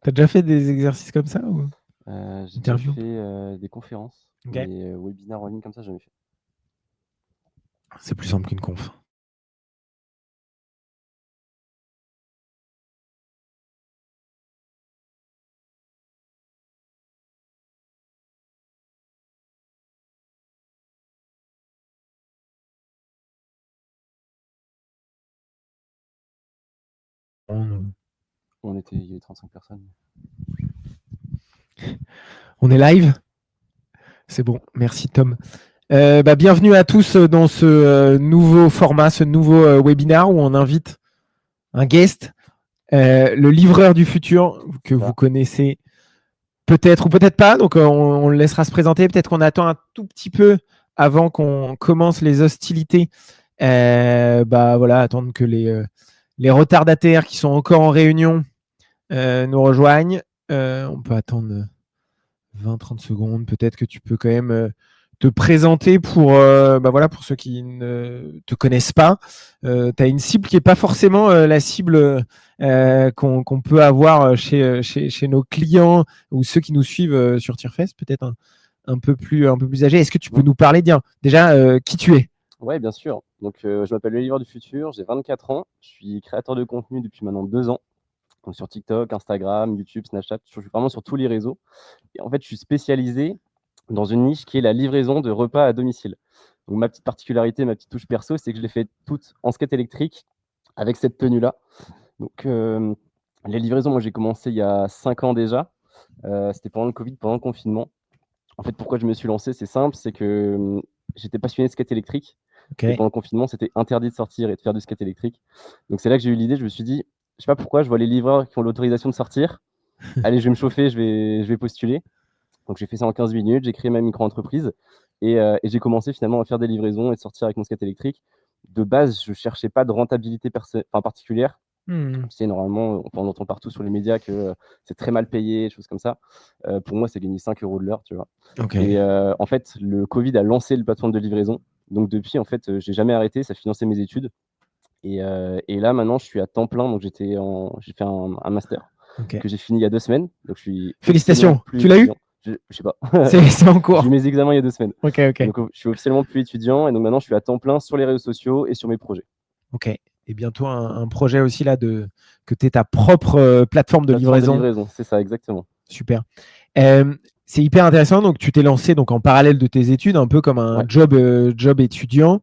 T'as déjà fait des exercices comme ça ou J'ai déjà interview? fait des conférences, Ok. mais webinaires en ligne comme ça, jamais fait. C'est plus simple qu'une conf. Il y avait 35 personnes. On est live? C'est bon, merci Tom. Bienvenue à tous dans ce nouveau format, ce nouveau webinaire où on invite un guest, le livreur du futur que vous connaissez peut-être ou peut-être pas. Donc on le laissera se présenter. Peut-être qu'on attend un tout petit peu avant qu'on commence les hostilités. Attendre que les retardataires qui sont encore en réunion nous rejoignent. On peut attendre 20-30 secondes. Peut-être que tu peux quand même te présenter pour ceux qui ne te connaissent pas. Tu as une cible qui n'est pas forcément la cible qu'on peut avoir chez nos clients ou ceux qui nous suivent sur Tierfest, peut-être un peu plus âgé. Est-ce que tu peux nous parler déjà qui tu es? Ouais, bien sûr. Donc, je m'appelle le livreur du futur, j'ai 24 ans, je suis créateur de contenu depuis maintenant 2 ans. Donc sur TikTok, Instagram, YouTube, Snapchat, je suis vraiment sur tous les réseaux. Et en fait, je suis spécialisé dans une niche qui est la livraison de repas à domicile. Donc ma petite particularité, ma petite touche perso, c'est que je les fais toutes en skate électrique avec cette tenue-là. Donc les livraisons, moi j'ai commencé il y a 5 ans déjà. C'était pendant le Covid, pendant le confinement. En fait, pourquoi je me suis lancé, c'est simple, c'est que j'étais passionné de skate électrique. Ok. Et pendant le confinement, c'était interdit de sortir et de faire du skate électrique. Donc c'est là que j'ai eu l'idée, je me suis dit, je sais pas pourquoi, je vois les livreurs qui ont l'autorisation de sortir. Allez, je vais me chauffer, je vais postuler. Donc j'ai fait ça en 15 minutes, j'ai créé ma micro-entreprise et j'ai commencé finalement à faire des livraisons et de sortir avec mon skate électrique. De base, je cherchais pas de rentabilité particulière. Tu sais, normalement, on entend partout sur les médias que c'est très mal payé, des choses comme ça. Pour moi, c'est gagner 5 euros de l'heure, tu vois. Ok. Et en fait, le Covid a lancé le plateforme de livraison. Donc depuis, en fait, j'ai jamais arrêté, ça finançait mes études. Et là, maintenant, je suis à temps plein. Donc j'ai fait un master Ok. que j'ai fini il y a 2 semaines. Donc je suis officiellement Félicitations. plus Tu l'as eu? étudiant. Je sais pas. C'est en J'ai eu cours. mes examens il y a 2 semaines. Ok. Donc je suis officiellement plus étudiant. Et donc maintenant, je suis à temps plein sur les réseaux sociaux et sur mes projets. Ok. Et bientôt un projet aussi là que tu aies ta propre plateforme de Plateforme de livraison. livraison, c'est ça, exactement. Super. C'est hyper intéressant. Donc, tu t'es lancé donc en parallèle de tes études, un peu comme un Ouais. job étudiant.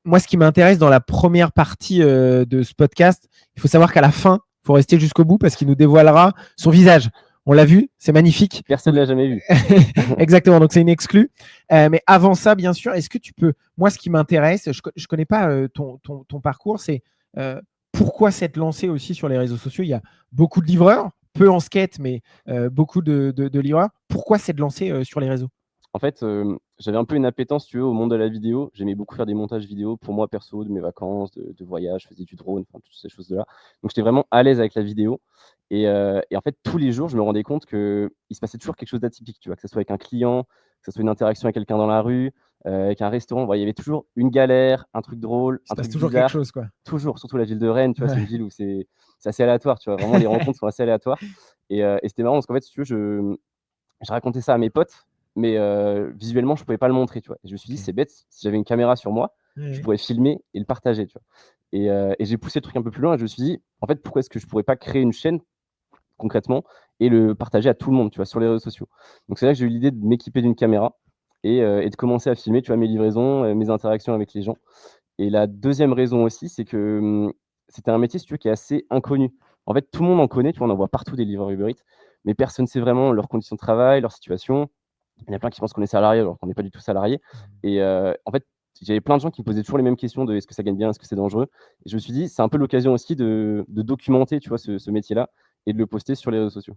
Moi, ce qui m'intéresse dans la première partie de ce podcast, il faut savoir qu'à la fin, il faut rester jusqu'au bout parce qu'il nous dévoilera son visage. On l'a vu, c'est magnifique. Personne ne l'a jamais vu. Exactement, donc c'est une exclue. Mais avant ça, bien sûr, est-ce que tu peux. Moi, ce qui m'intéresse, je ne connais pas ton parcours, c'est pourquoi s'être lancé aussi sur les réseaux sociaux. Il y a beaucoup de livreurs, peu en skate, mais beaucoup de livreurs. Pourquoi s'être lancé sur les réseaux? En fait, j'avais un peu une appétence, si tu veux, au monde de la vidéo. J'aimais beaucoup faire des montages vidéo pour moi perso, de mes vacances, de voyages, je faisais du drone, enfin toutes ces choses-là. Donc j'étais vraiment à l'aise avec la vidéo et en fait, tous les jours, je me rendais compte qu'il se passait toujours quelque chose d'atypique, tu vois? Que ce soit avec un client, que ce soit une interaction avec quelqu'un dans la rue, avec un restaurant. Bon, il y avait toujours une galère, un truc drôle, Il se un passe truc toujours quelque bizarre. chose, quoi. Toujours, surtout la ville de Rennes, tu vois? C'est Ouais. une ville où c'est assez aléatoire, tu vois? Vraiment, les rencontres sont assez aléatoires et c'était marrant parce qu'en fait, si tu veux, je racontais ça à mes potes, mais visuellement, je pouvais pas le montrer, tu vois? Et je me suis dit: Ok. «C'est bête, si j'avais une caméra sur moi, je Ouais. pourrais filmer et le partager», tu vois? Et j'ai poussé le truc un peu plus loin et je me suis dit: «En fait, pourquoi est-ce que je pourrais pas créer une chaîne concrètement et le partager à tout le monde», tu vois? Sur les réseaux sociaux. Donc c'est là que j'ai eu l'idée de m'équiper d'une caméra et de commencer à filmer, tu vois? Mes livraisons, mes interactions avec les gens. Et la deuxième raison aussi, c'est que, c'était un métier, si tu veux, qui est assez inconnu. En fait, tout le monde en connaît, tu vois? On en voit partout des livreurs Uber Eats, mais personne ne sait vraiment leurs conditions de travail, leur situation. Il y en a plein qui pensent qu'on est salarié alors qu'on n'est pas du tout salarié et en fait, j'avais plein de gens qui me posaient toujours les mêmes questions de: «Est-ce que ça gagne bien? Est-ce que c'est dangereux?» Et je me suis dit: «C'est un peu l'occasion aussi de documenter, tu vois, ce métier-là et de le poster sur les réseaux sociaux».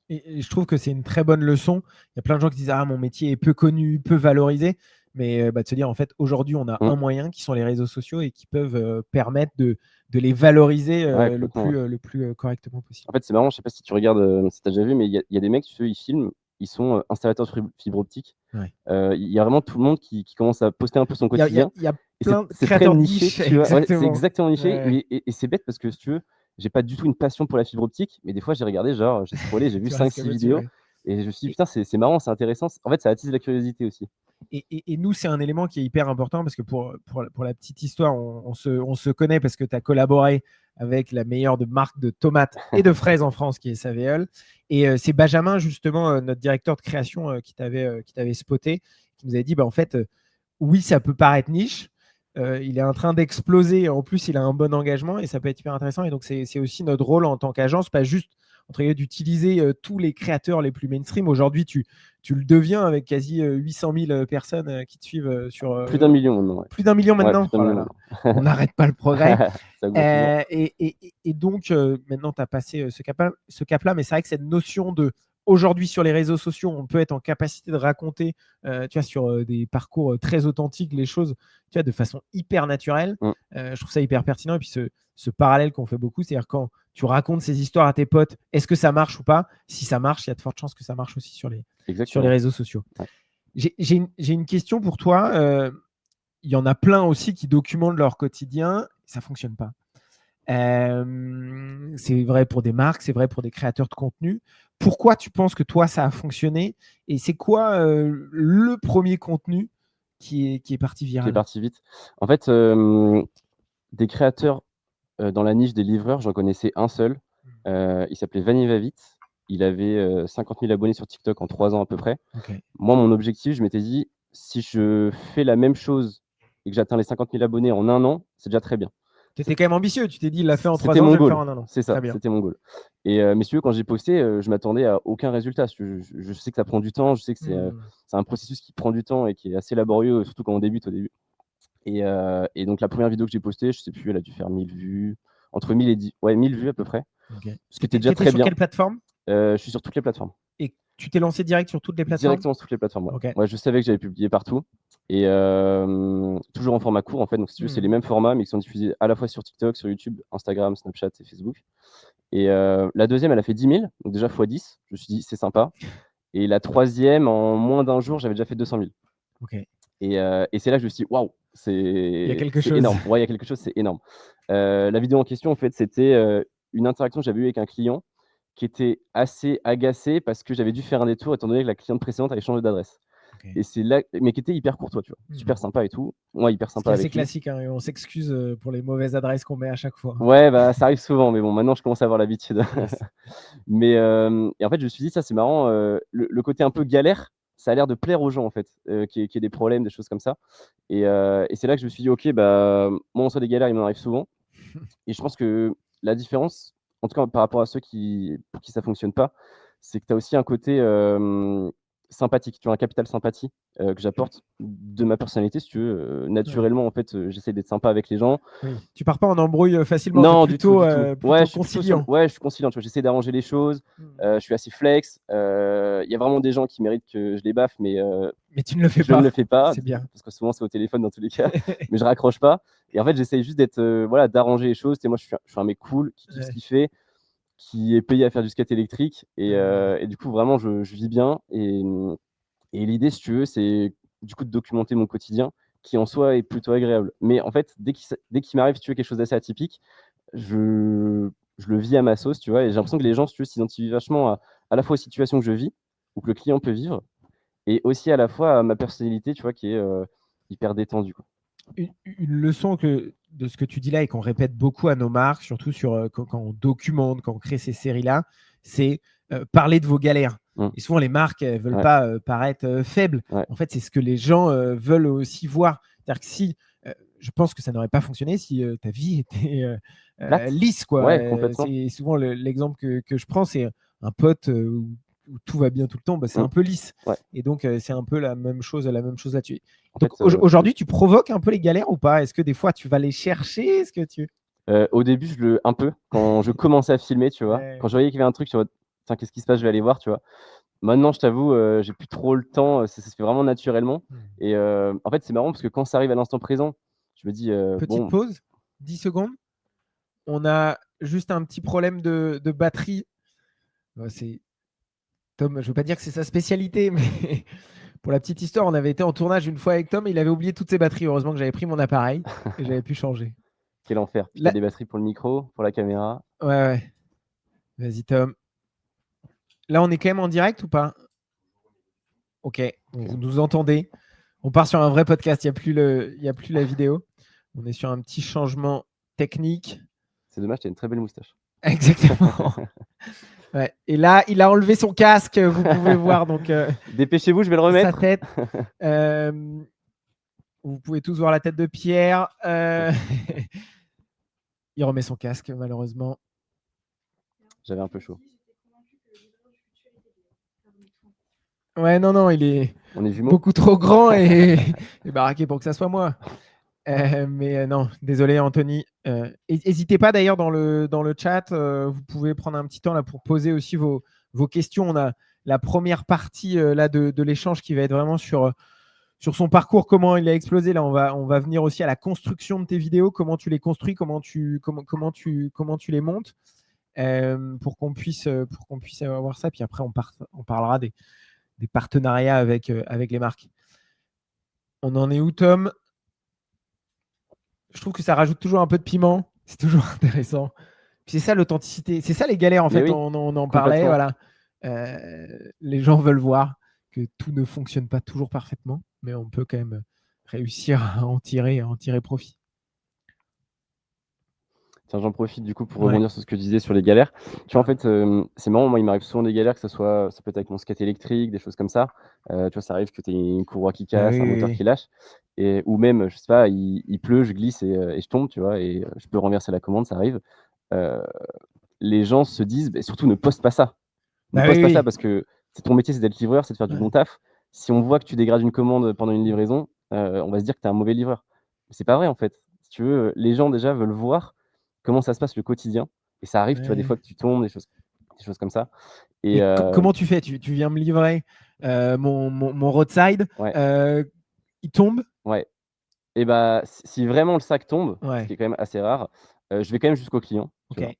Et je trouve que c'est une très bonne leçon. Il y a plein de gens qui disent mon métier est peu connu, peu valorisé. Mais de se dire, en fait, aujourd'hui, on a Mmh. un moyen qui sont les réseaux sociaux et qui peuvent permettre de les valoriser Ouais, complètement, ouais. le plus correctement possible. En fait, c'est marrant, je sais pas si tu regardes, si tu as déjà vu, mais il y a des mecs, tu sais, ils filment, ils sont, installateurs de fibre optique. Ouais. Il y a vraiment tout le monde qui commence à poster un peu son Il y a, il y a- quotidien il y a et c'est plein de c'est très créateurs de niché, niche, tu vois? Ouais, c'est exactement. exactement niché, Ouais. mais c'est bête parce que si tu veux, j'ai pas du tout une passion pour la fibre optique, mais des fois, j'ai regardé, genre, j'ai scrollé, j'ai vu Tu restes 5-6 dessus, vidéos ouais. et je me suis dit, Et, putain, c'est marrant, c'est intéressant. En fait, ça attise la curiosité aussi. et nous, c'est un élément qui est hyper important parce que pour la petite histoire, on se connaît parce que tu as collaboré avec la meilleure de marque de tomates et de fraises en France, qui est Saveol. Et c'est Benjamin, justement, notre directeur de création, qui t'avait spoté, qui nous avait dit, bah, en fait, oui, ça peut paraître niche. Il est en train d'exploser. En plus, il a un bon engagement et ça peut être hyper intéressant. Et donc, c'est aussi notre rôle en tant qu'agence, pas juste entre guillemets, d'utiliser tous les créateurs les plus mainstream. Aujourd'hui, tu le deviens avec quasi 800 000 personnes qui te suivent sur Plus d'1 million maintenant, ouais. plus d'1 million Ouais, maintenant. plus d'1 Oh là million là, maintenant. on n'arrête pas le progrès. Ça augmente toujours. Et donc, maintenant, tu as passé ce cap-là, mais c'est vrai que cette notion de aujourd'hui sur les réseaux sociaux, on peut être en capacité de raconter, tu vois, sur des parcours très authentiques, les choses, tu vois, de façon hyper naturelle. Je trouve ça hyper pertinent. Et puis ce parallèle qu'on fait beaucoup, c'est-à-dire quand tu racontes ces histoires à tes potes, est-ce que ça marche ou pas? Si ça marche, il y a de fortes chances que ça marche aussi sur les réseaux sociaux. Ouais. J'ai une question pour toi. Il y en a plein aussi qui documentent leur quotidien, ça ne fonctionne pas. C'est vrai pour des marques, c'est vrai pour des créateurs de contenu. Pourquoi tu penses que toi, ça a fonctionné? Et c'est quoi le premier contenu qui est parti Qui est viral? parti vite. En fait, des créateurs dans la niche des livreurs, j'en connaissais un seul. Il s'appelait Vanny Va Vite. Il avait 50 000 abonnés sur TikTok en 3 ans à peu près. Okay. Moi, mon objectif, je m'étais dit, si je fais la même chose et que j'atteins les 50 000 abonnés en 1 an, c'est déjà très bien. Tu étais quand même ambitieux. Tu t'es dit, il l'a fait en 3 C'était ans, je mon vais le faire goal. en 1 an. C'est ça, Très bien. c'était mon goal. Et mais si tu veux, quand j'ai posté, je m'attendais à aucun résultat. Je sais que ça prend du temps, je sais que c'est un processus qui prend du temps et qui est assez laborieux, surtout quand on débute au début. Et donc la première vidéo que j'ai postée, je sais plus, elle a dû faire 1000 vues, entre 1000 et 1000 vues à peu près. Okay. Ce qui était déjà très sur bien. Quelle plateforme? Je suis sur toutes les plateformes. Et tu t'es lancé direct sur toutes les plateformes? Directement sur toutes les plateformes, ouais. Okay. Ouais, je savais que j'allais publier partout et toujours en format court en fait. Donc si tu veux, c'est les mêmes formats mais qui sont diffusés à la fois sur TikTok, sur YouTube, Instagram, Snapchat et Facebook. Et la deuxième, elle a fait 10 000, donc déjà x10. Je me suis dit, c'est sympa. Et la troisième, en moins d'un jour, j'avais déjà fait 200 000. Okay. Et c'est là que je me suis dit, waouh, il y a quelque chose. énorme. Ouais, il y a quelque chose, c'est énorme. La vidéo en question, en fait, c'était une interaction que j'avais eue avec un client qui était assez agacé parce que j'avais dû faire un détour étant donné que la cliente précédente avait changé d'adresse. Okay. Et c'est là, mais qui était hyper courtois, tu vois. Super sympa et tout. Moi, hyper sympa avec lui. C'est classique, hein, et on s'excuse pour les mauvaises adresses qu'on met à chaque fois. Ouais, bah ça arrive souvent, mais bon, maintenant je commence à avoir l'habitude. Yes. Mais et en fait, je me suis dit, ça c'est marrant, le côté un peu galère, ça a l'air de plaire aux gens en fait, qu'il y ait des problèmes, des choses comme ça. Et c'est là que je me suis dit, ok, bah moi en soi des galères, il m'en arrive souvent. Et je pense que la différence, en tout cas par rapport à ceux pour qui ça fonctionne pas, c'est que tu as aussi un côté sympathique. Tu as un capital sympathie que j'apporte de ma personnalité, si tu veux. Naturellement, en fait, j'essaie d'être sympa avec les gens. Oui. Tu pars pas en embrouille facilement. Non, du tout, du tout. plutôt Ouais, je suis conciliant. ouais, je suis conciliant. Tu vois, j'essaie d'arranger les choses. Je suis assez flex. Il y a vraiment des gens qui méritent que je les baffe, mais tu ne le fais je pas. ne le fais pas. C'est bien. Parce que souvent, c'est au téléphone dans tous les cas. Mais je raccroche pas. Et en fait, j'essaie juste d'être, voilà, d'arranger les choses. Tu sais, moi, je suis un mec cool qui kiffe ce qu'il fait, qui est payé à faire du skate électrique. Et du coup, vraiment, je vis bien. Et l'idée, si tu veux, c'est du coup de documenter mon quotidien qui en soi est plutôt agréable. Mais en fait, dès qu'il m'arrive, si tu veux, quelque chose d'assez atypique, je le vis à ma sauce, tu vois. Et j'ai l'impression que les gens, si tu veux, s'identifient vachement à la fois aux situations que je vis ou que le client peut vivre et aussi à la fois à ma personnalité, tu vois, qui est hyper détendue, quoi. Une leçon de ce que tu dis là et qu'on répète beaucoup à nos marques, surtout quand on documente, quand on crée ces séries-là, c'est parler de vos galères. Et souvent, les marques ne veulent pas paraître faibles. Ouais. En fait, c'est ce que les gens veulent aussi voir. C'est-à-dire que si, je pense que ça n'aurait pas fonctionné si ta vie était lisse, quoi. Ouais, c'est souvent l'exemple que je prends, c'est un pote où tout va bien tout le temps, bah, c'est un peu lisse. Ouais. Et donc, c'est un peu la même chose là-dessus. En Donc fait, aujourd'hui, tu provoques un peu les galères ou pas? Est-ce que des fois, tu vas les chercher? Est-ce que tu... au début, un peu, quand je commençais à filmer, tu vois. Ouais. Quand je voyais qu'il y avait un truc, je me disais, tiens, qu'est-ce qui se passe? Je vais aller voir, tu vois. Maintenant, je t'avoue, j'ai plus trop le temps, ça se fait vraiment naturellement. Et en fait, c'est marrant parce que quand ça arrive à l'instant présent, je me dis, Petite pause, 10 secondes. On a juste un petit problème de batterie. C'est Tom, je ne veux pas dire que c'est sa spécialité, mais pour la petite histoire, on avait été en tournage une fois avec Tom et il avait oublié toutes ses batteries. Heureusement que j'avais pris mon appareil et j'avais pu changer. Quel enfer. Puis Là- t'as des batteries pour le micro, pour la caméra. Ouais. Vas-y, Tom. Là, on est quand même en direct ou pas? Ok, vous nous entendez. On part sur un vrai podcast, il n'y a plus la vidéo. On est sur un petit changement technique. C'est dommage, t'as une très belle moustache. Exactement. Ouais. Et là, il a enlevé son casque, vous pouvez voir donc Dépêchez-vous, je vais le sa remettre. tête. Vous pouvez tous voir la tête de Pierre. Il remet son casque, malheureusement. J'avais un peu chaud. Ouais, non, il est On est jumeaux. beaucoup trop grand et baraqué pour que ça soit moi. Mais non, désolé Anthony. N'hésitez pas d'ailleurs dans le chat, vous pouvez prendre un petit temps là pour poser aussi vos questions. On a la première partie là de l'échange qui va être vraiment sur son parcours, comment il a explosé. Là, on va venir aussi à la construction de tes vidéos, comment tu les construis, comment tu les montes, pour qu'on puisse avoir ça. Puis après, on parlera des partenariats avec les marques. On en est où, Tom? Je trouve que ça rajoute toujours un peu de piment. C'est toujours intéressant. Puis c'est ça l'authenticité. C'est ça les galères, en Mais fait. oui, On en parlait. Voilà. Les gens veulent voir que tout ne fonctionne pas toujours parfaitement, mais on peut quand même réussir à en tirer profit. Tiens, j'en profite du coup pour rebondir sur ce que tu disais sur les galères. Tu vois, en fait, c'est marrant, moi, il m'arrive souvent des galères, ça peut être avec mon skate électrique, des choses comme ça. Tu vois, ça arrive que tu aies une courroie qui casse, un moteur qui lâche. Ou même, je sais pas, il pleut, je glisse et je tombe, tu vois, et je peux renverser la commande, ça arrive. Les gens se disent, surtout ne poste pas ça. Ne poste pas ça parce que ton métier, c'est d'être livreur, c'est de faire du bon taf. Si on voit que tu dégrades une commande pendant une livraison, on va se dire que tu es un mauvais livreur. Mais c'est pas vrai, en fait. Si tu veux, les gens déjà veulent voir comment ça se passe le quotidien. Et ça arrive, tu vois, des fois que tu tombes, des choses comme ça. Et comment tu fais? Tu viens me livrer mon roadside, il tombe? Ouais. Et si vraiment le sac tombe, ce qui est quand même assez rare, je vais quand même jusqu'au client. Tu vois.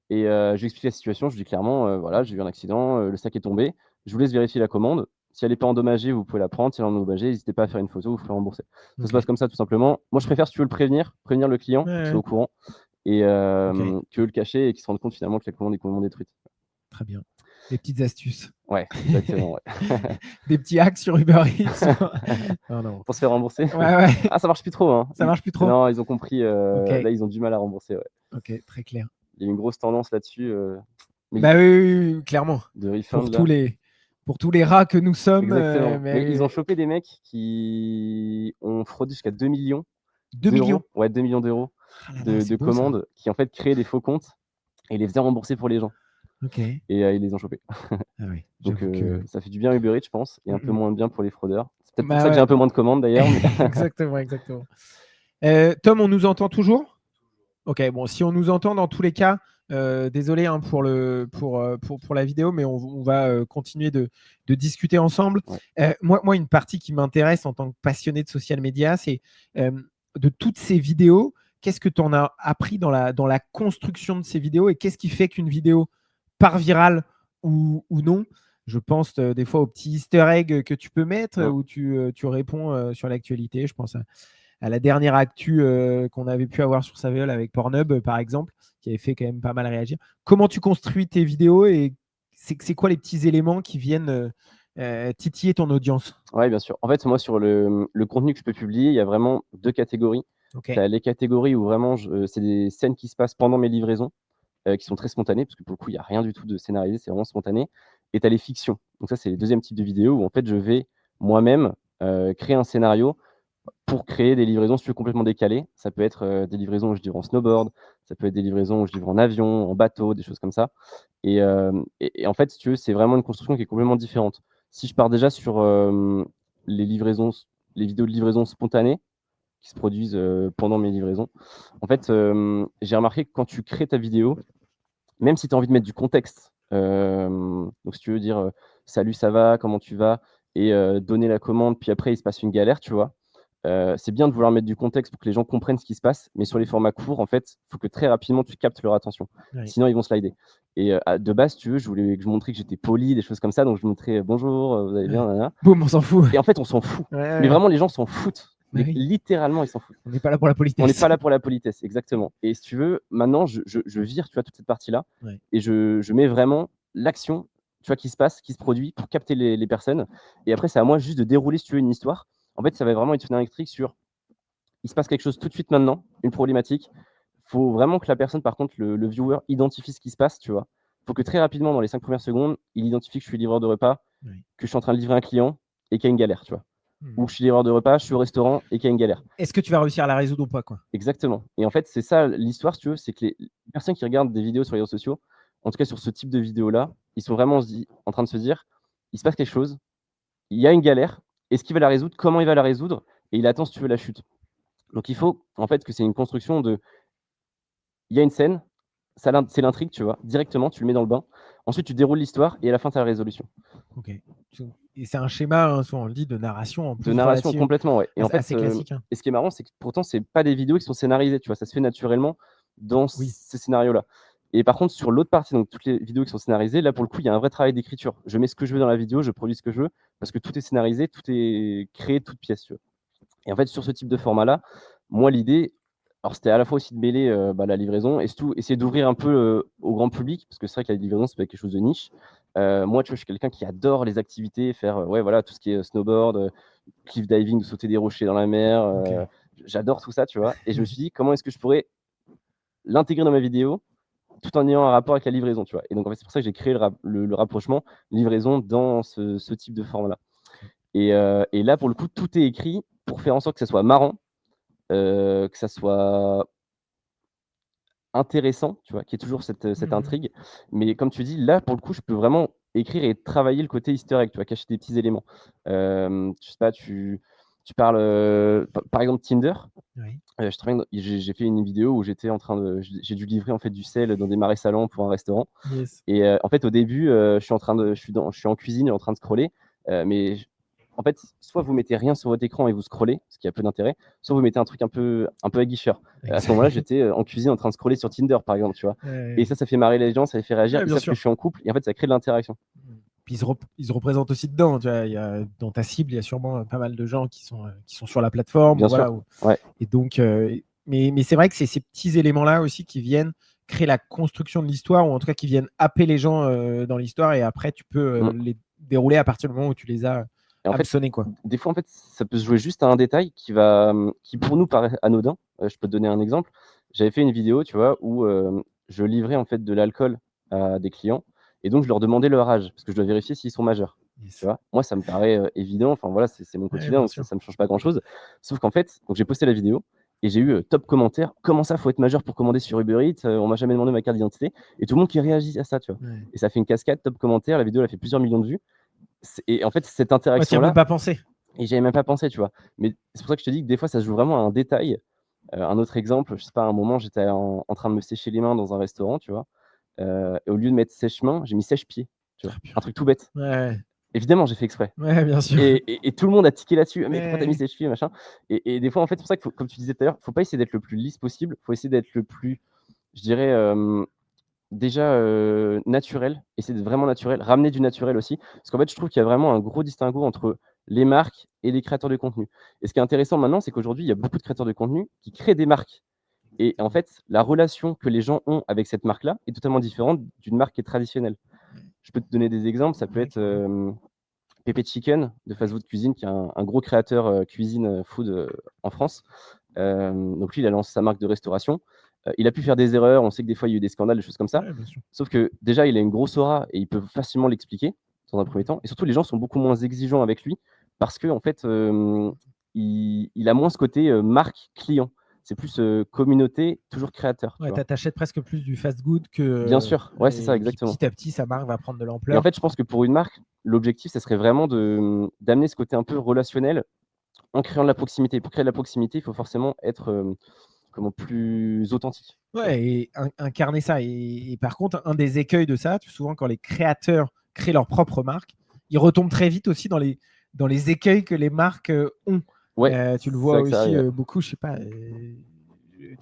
Et je lui explique la situation, je lui dis clairement, voilà, j'ai eu un accident, le sac est tombé, je vous laisse vérifier la commande. Si elle n'est pas endommagée, vous pouvez la prendre. Si elle est endommagée, n'hésitez pas à faire une photo, vous ferez rembourser. Ça se passe comme ça, tout simplement. Moi, je préfère, si tu veux le prévenir le client, qu'il soit au courant, et que le cacher et qu'il se rende compte finalement que la commande est complètement détruite. Très bien. Des petites astuces. Ouais, exactement. Ouais. Des petits hacks sur Uber Eats. Non. Pour se faire rembourser. Ouais. Ah, ça marche plus trop. Hein. Ça marche plus trop. Non, ils ont compris. Là, ils ont du mal à rembourser. Ouais. Ok, très clair. Il y a une grosse tendance là-dessus. Oui, clairement. De refund, pour tous les rats que nous sommes. Exactement. Mais ils ont chopé des mecs qui ont fraudé jusqu'à 2 millions. 2 millions. Ouais, 2 millions d'euros de commandes, ça. Qui en fait créaient des faux comptes et les faisaient rembourser pour les gens. Ok. Et ils les ont chopés. Donc ça fait du bien à Uber Eats, je pense, et un peu moins de bien pour les fraudeurs. C'est peut-être pour ça que j'ai un peu moins de commandes d'ailleurs. Mais... exactement. Tom, on nous entend toujours? Ok, bon, si on nous entend dans tous les cas, désolé hein, pour la vidéo, mais on va continuer de discuter ensemble. Ouais. Moi, une partie qui m'intéresse en tant que passionné de social media, c'est de toutes ces vidéos, qu'est-ce que tu en as appris dans la construction de ces vidéos et qu'est-ce qui fait qu'une vidéo part virale ou non? Je pense des fois aux petits easter eggs que tu peux mettre où tu réponds sur l'actualité. Je pense à la dernière actu qu'on avait pu avoir sur Saveol avec Pornhub, par exemple, qui avait fait quand même pas mal réagir. Comment tu construis tes vidéos et c'est quoi les petits éléments qui viennent titiller ton audience? Oui, bien sûr. En fait, moi, sur le contenu que je peux publier, il y a vraiment 2 catégories. Tu as les catégories où vraiment, c'est des scènes qui se passent pendant mes livraisons, qui sont très spontanées, parce que pour le coup, il n'y a rien du tout de scénarisé, c'est vraiment spontané. Et tu as les fictions. Donc ça, c'est le deuxième type de vidéo où en fait, je vais moi-même créer un scénario pour créer des livraisons, si tu veux, complètement décalées. Ça peut être des livraisons où je livre en snowboard, ça peut être des livraisons où je livre en avion, en bateau, des choses comme ça. Et en fait, si tu veux, c'est vraiment une construction qui est complètement différente. Si je pars déjà sur les vidéos de livraison spontanées qui se produisent pendant mes livraisons, en fait, j'ai remarqué que quand tu crées ta vidéo, même si tu as envie de mettre du contexte, donc si tu veux dire salut, ça va, comment tu vas, et donner la commande, puis après il se passe une galère, tu vois. C'est bien de vouloir mettre du contexte pour que les gens comprennent ce qui se passe, mais sur les formats courts, en fait, il faut que très rapidement tu captes leur attention. Sinon, ils vont slider. Et de base, si tu veux, je voulais que je montrais que j'étais poli, des choses comme ça, donc je montrais bonjour, vous allez bien, Boum, on s'en fout. Et en fait, on s'en fout. Mais vraiment, les gens s'en foutent. Mais Oui. littéralement, ils s'en foutent. On n'est pas là pour la politesse. On n'est pas là pour la politesse, exactement. Et si tu veux, maintenant, je vire, tu vois, toute cette partie-là, Ouais. et je mets vraiment l'action, tu vois, qui se passe, qui se produit pour capter les personnes. Et après, c'est à moi juste de dérouler, si tu veux, une histoire. En fait, ça va vraiment être une électrique sur, il se passe quelque chose tout de suite maintenant, une problématique. Faut vraiment que la personne, par contre, le viewer, identifie ce qui se passe, tu vois. Faut que très rapidement, dans les 5 premières secondes, il identifie que je suis livreur de repas, Oui. que je suis en train de livrer un client et qu'il y a une galère, tu vois. Hmm. Ou je suis livreur de repas, je suis au restaurant et qu'il y a une galère. Est-ce que tu vas réussir à la résoudre ou pas, quoi? Exactement. Et en fait, c'est ça l'histoire, si tu veux, c'est que les personnes qui regardent des vidéos sur les réseaux sociaux, en tout cas sur ce type de vidéo-là, ils sont vraiment en train de se dire, il se passe quelque chose, il y a une galère, est-ce qu'il va la résoudre? Comment il va la résoudre? Et il attend, si tu veux, la chute. Donc il faut, en fait, que c'est une construction de, il y a une scène, c'est l'intrigue, tu vois, directement, tu le mets dans le bain. Ensuite, tu déroules l'histoire et à la fin, tu as la résolution. Ok. Et c'est un schéma, hein, souvent on le dit, de narration en De plus narration relative, complètement, ouais. Et en fait, assez classique. Hein. et ce qui est marrant, c'est que pourtant, c'est pas des vidéos qui sont scénarisées, tu vois, ça se fait naturellement dans Oui. ces scénarios-là. Et par contre, sur l'autre partie, donc toutes les vidéos qui sont scénarisées, là, pour le coup, il y a un vrai travail d'écriture. Je mets ce que je veux dans la vidéo, je produis ce que je veux, parce que tout est scénarisé, tout est créé, toute pièce, tu vois. Et en fait, sur ce type de format-là, moi, l'idée, alors c'était à la fois aussi de mêler la livraison et surtout essayer d'ouvrir un peu au grand public, parce que c'est vrai que la livraison, c'est pas quelque chose de niche. Moi, tu vois, je suis quelqu'un qui adore les activités, faire ouais, voilà, tout ce qui est snowboard, cliff diving, sauter des rochers dans la mer. Ok. J'adore tout ça, tu vois. Et je me suis dit, comment est-ce que je pourrais l'intégrer dans ma vidéo tout en ayant un rapport avec la livraison, tu vois. Et donc, en fait, c'est pour ça que j'ai créé le rapprochement livraison dans ce type de format-là. Ok. Et là, pour le coup, tout est écrit pour faire en sorte que ça soit marrant, que ça soit intéressant, tu vois, qu'il y ait toujours cette intrigue. Mais comme tu dis, là, pour le coup, je peux vraiment écrire et travailler le côté easter egg, tu vois, cacher des petits éléments. Je sais pas, tu parles, par exemple, Tinder. Oui. Je travaille j'ai fait une vidéo où j'étais en train de j'ai dû livrer, en fait, du sel dans des marais salants pour un restaurant. Yes. Et en fait, au début, je suis en cuisine en train de scroller, mais en fait, soit vous mettez rien sur votre écran et vous scrollez, ce qui a peu d'intérêt, soit vous mettez un truc un peu aguicheur. À ce moment-là, j'étais en cuisine en train de scroller sur Tinder, par exemple, tu vois. Et ça fait marrer les gens, ça les fait réagir. Ouais, Ils bien savent que sûr. je suis en couple et en fait, ça crée de l'interaction. Puis ils se représentent aussi dedans. Tu vois, dans ta cible, il y a sûrement pas mal de gens qui sont sur la plateforme. Bien Voilà, sûr. Ouais. et donc, mais c'est vrai que c'est ces petits éléments-là aussi qui viennent créer la construction de l'histoire, ou en tout cas qui viennent happer les gens dans l'histoire, et après tu peux Mmh. les dérouler à partir du moment où tu les as Et en fait, hameçonnés, quoi. des fois, en fait, ça peut se jouer juste à un détail qui pour nous paraît anodin. Je peux te donner un exemple. J'avais fait une vidéo, tu vois, où je livrais en fait de l'alcool à des clients et donc je leur demandais leur âge parce que je dois vérifier s'ils sont majeurs. Yes. Tu vois? Moi, ça me paraît évident. Enfin voilà, c'est mon Ouais, quotidien, bien donc sûr. ça me change pas grand-chose. Sauf qu'en fait, donc j'ai posté la vidéo et j'ai eu top commentaire. Comment ça, faut être majeur pour commander sur Uber Eats? On m'a jamais demandé ma carte d'identité. Et tout le monde qui réagit à ça, tu vois. Ouais. Et ça fait une cascade, top commentaire. La vidéo, elle a fait plusieurs millions de vues. Et en fait, cette Ouais, tu n'y as même interaction-là, pas pensé. et j'y avais même pas pensé, tu vois? Mais c'est pour ça que je te dis que des fois, ça se joue vraiment à un détail. Un autre exemple, je sais pas, à un moment, j'étais en train de me sécher les mains dans un restaurant, tu vois? Et au lieu de mettre sèche-main, j'ai mis sèche-pied, tu vois? Ah, Un purée. truc tout bête. Ouais, Évidemment, j'ai fait exprès. ouais, bien sûr. Et tout le monde a tiqué là-dessus: «Ah mais pourquoi tu as mis Ouais. sèche-pied?» machin. Et des fois, en fait, c'est pour ça qu'il faut, comme tu disais tout à l'heure, faut pas essayer d'être le plus lisse possible. Faut essayer d'être le plus, je dirais, déjà, naturel, essayer d'être vraiment naturel, ramener du naturel aussi. Parce qu'en fait, je trouve qu'il y a vraiment un gros distinguo entre les marques et les créateurs de contenu. Et ce qui est intéressant maintenant, c'est qu'aujourd'hui, il y a beaucoup de créateurs de contenu qui créent des marques. Et en fait, la relation que les gens ont avec cette marque-là est totalement différente d'une marque qui est traditionnelle. Je peux te donner des exemples, ça peut Ouais, être, carrément. Pepe Chicken de Fast Food Cuisine, qui est un gros créateur, cuisine, food, en France. Donc lui, il a lancé sa marque de restauration. Il a pu faire des erreurs, on sait que des fois, il y a eu des scandales, des choses comme ça. Ouais, bien sûr. Sauf que déjà, il a une grosse aura et il peut facilement l'expliquer dans un premier temps. Et surtout, les gens sont beaucoup moins exigeants avec lui parce qu'en fait, il a moins ce côté marque client. C'est plus communauté, toujours créateur, tu Ouais, vois. t'achètes presque plus du fast-good Bien sûr, ouais, c'est ça, et puis exactement. petit à petit, sa marque va prendre de Et en l'ampleur. fait, je pense que pour une marque, l'objectif, ça serait vraiment d'amener ce côté un peu relationnel en créant de la proximité. Pour créer de la proximité, il faut forcément être comment, plus authentique, tu vois. Ouais, et incarner ça. Et par contre, un des écueils de ça, souvent quand les créateurs créent leur propre marque, ils retombent très vite aussi dans les écueils que les marques ont. Ouais, Tu le c'est vois vrai que ça aussi arrive. beaucoup, je sais pas, tu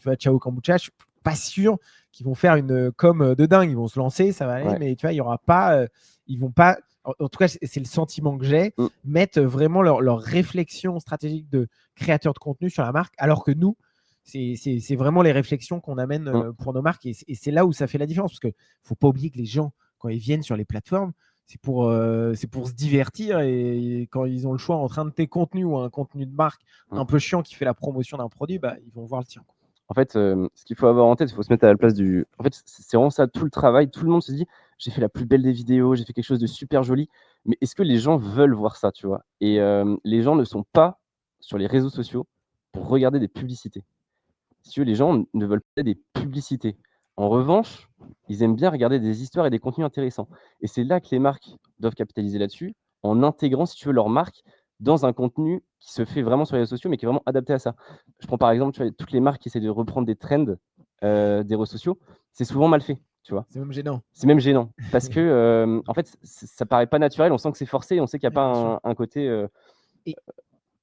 vois, Ciao Kombucha, je suis pas sûr qu'ils vont faire une com de dingue. Ils vont se lancer, ça va aller, Ouais. mais tu vois, il y aura pas, ils vont pas en tout cas, c'est le sentiment que j'ai, Mm. mettent vraiment leur réflexion stratégique de créateur de contenu sur la marque, alors que nous, c'est vraiment les réflexions qu'on amène Mm. pour nos marques. Et c'est là où ça fait la différence. Parce qu'il ne faut pas oublier que les gens, quand ils viennent sur les plateformes, c'est pour se divertir. Et quand ils ont le choix entre un de tes contenus ou un contenu de marque Mm. un peu chiant qui fait la promotion d'un produit, bah, ils vont voir le tien. En fait, ce qu'il faut avoir en tête, il faut se mettre à la place du. En fait, c'est vraiment ça, tout le travail. Tout le monde se dit, j'ai fait la plus belle des vidéos, j'ai fait quelque chose de super joli. Mais est-ce que les gens veulent voir ça, tu vois? Et les gens ne sont pas sur les réseaux sociaux pour regarder des publicités. Si tu veux, les gens ne veulent pas des publicités. En revanche, ils aiment bien regarder des histoires et des contenus intéressants. Et c'est là que les marques doivent capitaliser là-dessus, en intégrant, si tu veux, leur marque dans un contenu qui se fait vraiment sur les réseaux sociaux, mais qui est vraiment adapté à ça. Je prends par exemple, tu vois, toutes les marques qui essaient de reprendre des trends des réseaux sociaux, c'est souvent mal fait, tu vois. C'est même gênant. C'est même gênant parce que, en fait, ça paraît pas naturel. On sent que c'est forcé, on sait qu'il n'y a Ouais, bien sûr. pas un côté.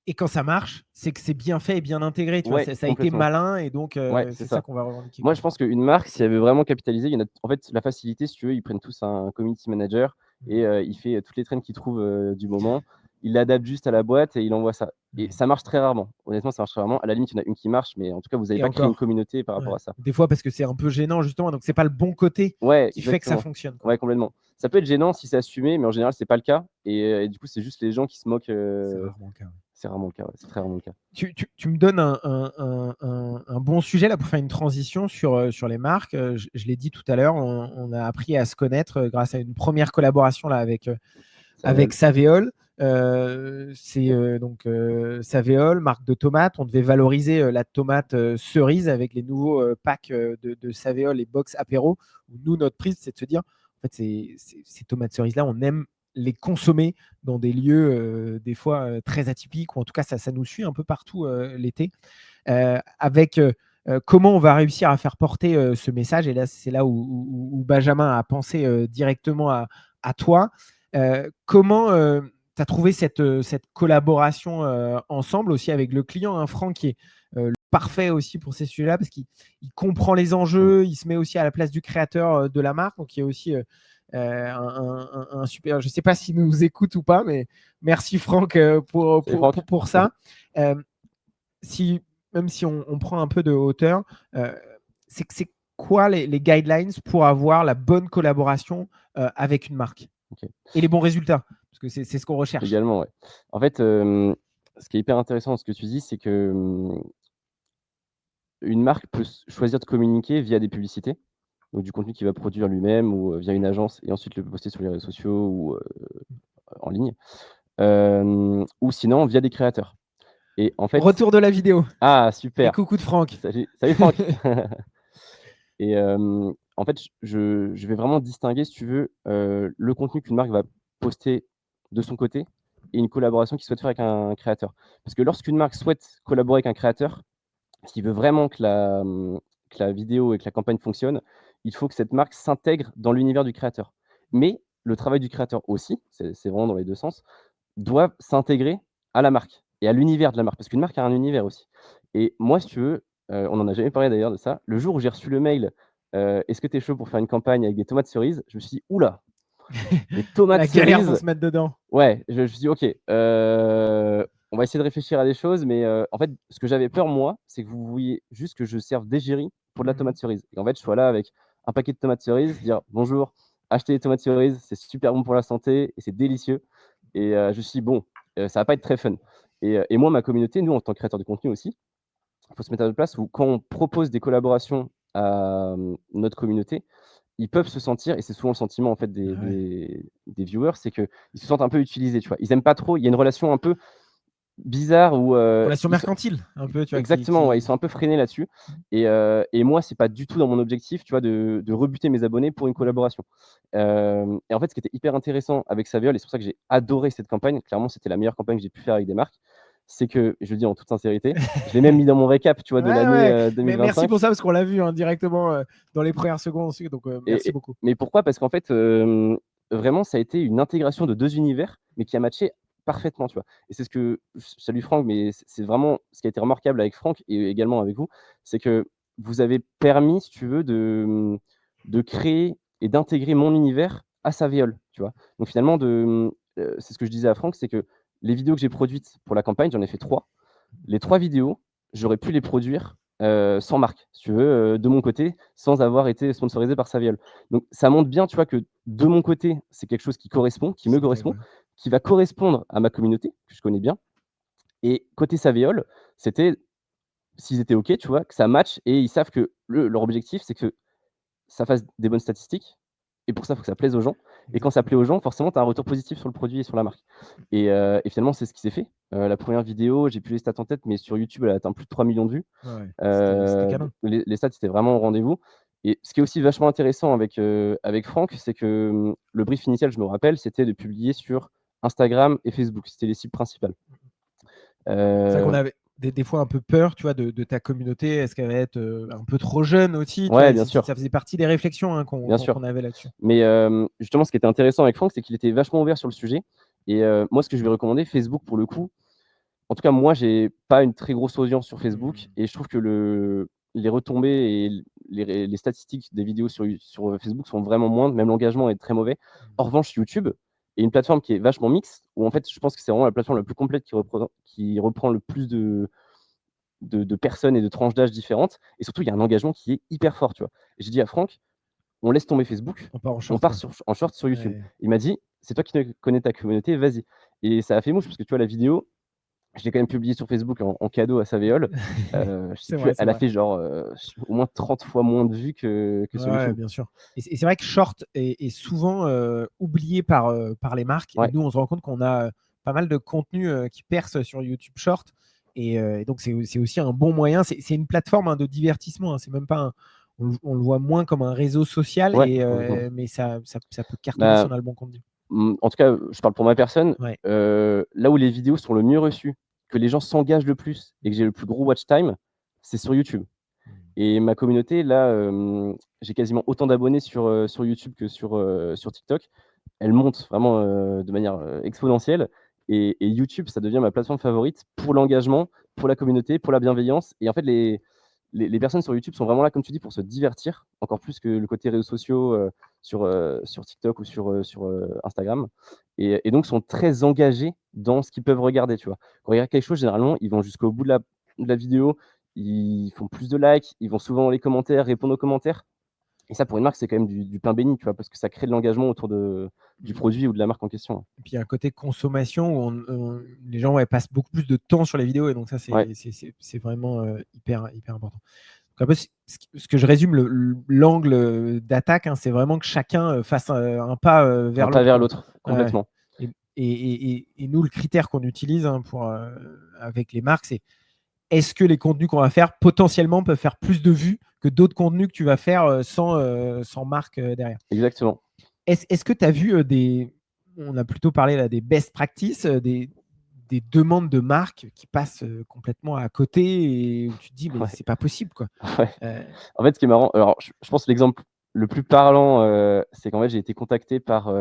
Et quand ça marche, c'est que c'est bien fait et bien intégré. Tu vois, Ouais, ça a été complètement. malin et donc Ouais, c'est c'est ça ça. qu'on va revendiquer, Moi, quoi. je pense qu'une marque, si elle veut vraiment capitaliser, il y en a en fait, la facilité, si tu veux, ils prennent tous un community manager et il fait toutes les trends qu'il trouve, du moment. Il l'adapte juste à la boîte et il envoie ça et Ouais. ça marche très rarement. Honnêtement, ça marche très rarement. À la limite, il y en a une qui marche, mais en tout cas, vous n'allez Et pas créer une encore, communauté par rapport ouais. à ça. Des fois parce que c'est un peu gênant justement, donc c'est pas le bon côté Ouais, qui fait que ça exactement. fonctionne, quoi. Ouais, complètement. Ça peut être gênant si c'est assumé, mais en général, c'est pas le cas et du coup, c'est juste les gens qui se moquent, C'est rarement le cas. Ouais. c'est rarement le cas, ouais, c'est très rarement le cas. Tu me donnes un bon sujet là pour faire une transition sur les marques. Je l'ai dit tout à l'heure, on a appris à se connaître grâce à une première collaboration là avec Saveol. C'est donc Saveol, marque de tomates. On devait valoriser la tomate cerise avec les nouveaux packs de Saveol et box apéro. Nous, notre prise, c'est de se dire, en fait, ces tomates cerises-là, on aime les consommer dans des lieux des fois très atypiques, ou en tout cas, ça nous suit un peu partout l'été. Avec comment on va réussir à faire porter ce message. Et là, c'est là où Benjamin a pensé directement à toi. Comment tu as trouvé cette collaboration ensemble aussi avec le client, hein, Franck, qui est le parfait aussi pour ces sujets-là, parce qu'il comprend les enjeux, il se met aussi à la place du créateur de la marque, donc il y a aussi un super. Je ne sais pas s'il nous écoute ou pas, mais merci Franck Salut Franck. pour ça. Si, même si on prend un peu de hauteur, c'est quoi les guidelines pour avoir la bonne collaboration avec une marque OK. et les bons résultats? Parce que c'est ce qu'on recherche. Également, ouais. En fait, ce qui est hyper intéressant dans ce que tu dis, c'est que, une marque peut choisir de communiquer via des publicités, donc du contenu qu'il va produire lui-même ou via une agence et ensuite le poster sur les réseaux sociaux ou en ligne, ou sinon via des créateurs et en fait Retour de la vidéo. ah Et super! coucou de Franck. Salut Franck! Et en fait, je vais vraiment distinguer, si tu veux, le contenu qu'une marque va poster de son côté et une collaboration qu'il souhaite faire avec un créateur. Parce que lorsqu'une marque souhaite collaborer avec un créateur, s'il veut vraiment que la vidéo et que la campagne fonctionnent, il faut que cette marque s'intègre dans l'univers du créateur. Mais le travail du créateur aussi, c'est vraiment dans les 2 sens, doit s'intégrer à la marque et à l'univers de la marque. Parce qu'une marque a un univers aussi. Et moi, si tu veux, on n'en a jamais parlé d'ailleurs de ça. Le jour où j'ai reçu le mail, «Est-ce que tu es chaud pour faire une campagne avec des tomates cerises?» Je me suis dit: «Ouh là, des tomates La galère pour cerises?» se mettre dedans. Ouais, je me suis dit: «OK, on va essayer de réfléchir à des choses», mais en fait, ce que j'avais peur moi, c'est que vous vouliez juste que je serve d'égérie pour de la tomate cerise et en fait, je sois là avec un paquet de tomates cerises, dire: «Bonjour, achetez des tomates cerises, c'est super bon pour la santé et c'est délicieux» et je me suis dit: «Bon, ça va pas être très fun» et moi, ma communauté, nous, en tant que créateurs de contenu aussi, il faut se mettre à notre place où quand on propose des collaborations à, notre communauté, ils peuvent se sentir et c'est souvent le sentiment en fait Ah ouais. des viewers, c'est qu'ils se sentent un peu utilisés, tu vois? Ils aiment pas trop, il y a une relation un peu bizarre où, Relation ils sont mercantile, un peu, tu vois, exactement, ouais, ils sont un peu freinés là-dessus et moi, c'est pas du tout dans mon objectif, tu vois, de rebuter mes abonnés pour une collaboration. Et en fait, ce qui était hyper intéressant avec Saviol et c'est pour ça que j'ai adoré cette campagne, clairement, c'était la meilleure campagne que j'ai pu faire avec des marques, c'est que, je le dis en toute sincérité, je l'ai même mis dans mon récap, tu vois, de Ouais, l'année, ouais. Mais merci 2025 pour ça, parce qu'on l'a vu directement dans les premières secondes aussi. Donc, merci et beaucoup. mais pourquoi? Parce qu'en fait, vraiment, ça a été une intégration de 2 univers, mais qui a matché parfaitement, tu vois? Et c'est ce que je salue Franck, mais c'est vraiment ce qui a été remarquable avec Franck et également avec vous, c'est que vous avez permis, si tu veux, de créer et d'intégrer mon univers à Savéole, tu vois. Donc finalement, c'est ce que je disais à Franck, c'est que les vidéos que j'ai produites pour la campagne, j'en ai fait 3. Les 3 vidéos, j'aurais pu les produire sans marque, si tu veux, de mon côté, sans avoir été sponsorisé par Saviol. Donc ça montre bien, tu vois, que de mon côté, c'est quelque chose qui correspond, qui me correspond, qui va correspondre à ma communauté, que je connais bien. Et côté Saviol, c'était s'ils étaient OK, tu vois, que ça match et ils savent que leur objectif, c'est que ça fasse des bonnes statistiques et pour ça, il faut que ça plaise aux gens et quand ça plaît aux gens, forcément, tu as un retour positif sur le produit et sur la marque et finalement, c'est ce qui s'est fait. La première vidéo, j'ai plus les stats en tête, mais sur YouTube, elle a atteint plus de 3 millions de vues. Ouais, c'était canon. Les stats étaient vraiment au rendez-vous et ce qui est aussi vachement intéressant avec Franck, c'est que, le brief initial, je me rappelle, c'était de publier sur Instagram et Facebook. C'était les cibles principales. C'est vrai qu'on avait des fois un peu peur, tu vois, de ta communauté. Est-ce qu'elle va être un peu trop jeune aussi, tu Ouais, vois, bien sûr. ça faisait partie des réflexions hein, Bien sûr. qu'on avait là-dessus. Mais justement, ce qui était intéressant avec Franck, c'est qu'il était vachement ouvert sur le sujet et moi, ce que je lui ai recommandé, Facebook pour le coup, en tout cas, moi, j'ai pas une très grosse audience sur Facebook et je trouve que les retombées et les statistiques des vidéos sur Facebook sont vraiment moindres, même l'engagement est très mauvais. En revanche, YouTube est une plateforme qui est vachement mixte, où en fait, je pense que c'est vraiment la plateforme la plus complète qui reprend le plus de personnes et de tranches d'âge différentes et surtout, il y a un engagement qui est hyper fort, tu vois? Et j'ai dit à Franck: «On laisse tomber Facebook, On part en on short. part en short sur YouTube». Ouais. Il m'a dit: «C'est toi qui connais ta communauté, vas-y» et ça a fait mouche parce que tu vois, la vidéo, je l'ai quand même publiée sur Facebook en cadeau à Savéole. Je sais C'est plus, vrai, c'est elle a vrai. fait genre, au moins 30 fois moins de vues que sur Ouais, YouTube. bien sûr. Et c'est vrai que short est souvent oublié par les marques. Et Ouais. nous, on se rend compte qu'on a pas mal de contenu qui perce sur YouTube Short. Et donc, c'est aussi un bon moyen. C'est une plateforme hein, de divertissement. Hein. C'est même pas on le voit moins comme un réseau social, Ouais, complètement. mais ça peut cartonner si Bah, on a le bon contenu. en tout cas, je parle pour ma personne, Ouais. là où les vidéos sont le mieux reçues, que les gens s'engagent le plus et que j'ai le plus gros watch time, c'est sur YouTube. Et ma communauté, là, j'ai quasiment autant d'abonnés sur YouTube que sur TikTok. Elle monte vraiment, de manière, exponentielle et YouTube, ça devient ma plateforme favorite pour l'engagement, pour la communauté, pour la bienveillance et en fait, les personnes sur YouTube sont vraiment là, comme tu dis, pour se divertir, encore plus que le côté réseaux sociaux, sur TikTok ou sur Instagram et donc sont très engagés dans ce qu'ils peuvent regarder, tu vois? Quand ils regardent quelque chose, généralement, ils vont jusqu'au bout de la vidéo, ils font plus de likes, ils vont souvent dans les commentaires, répondre aux commentaires et ça, pour une marque, c'est quand même du pain béni, tu vois? Parce que ça crée de l'engagement autour du produit ou de la marque en question. Et puis il y a un côté consommation où les gens passent beaucoup plus de temps sur les vidéos. Et donc ça, Ouais. c'est vraiment hyper important. Donc, un peu, ce que je résume, l'angle d'attaque, hein, c'est vraiment que chacun fasse un pas vers Un pas l'autre. vers Quoi. l'autre, complètement. Et nous, le critère qu'on utilise hein, avec les marques, c'est est-ce que les contenus qu'on va faire potentiellement peuvent faire plus de vues que d'autres contenus que tu vas faire sans marque derrière. Exactement. Est-ce que tu as vu on a plutôt parlé là, des best practices, des demandes de marques qui passent complètement à côté et où tu te dis mais Ouais. c'est pas possible quoi. Ouais. En fait, ce qui est marrant, alors je pense que l'exemple le plus parlant, c'est qu'en fait, j'ai été contacté par,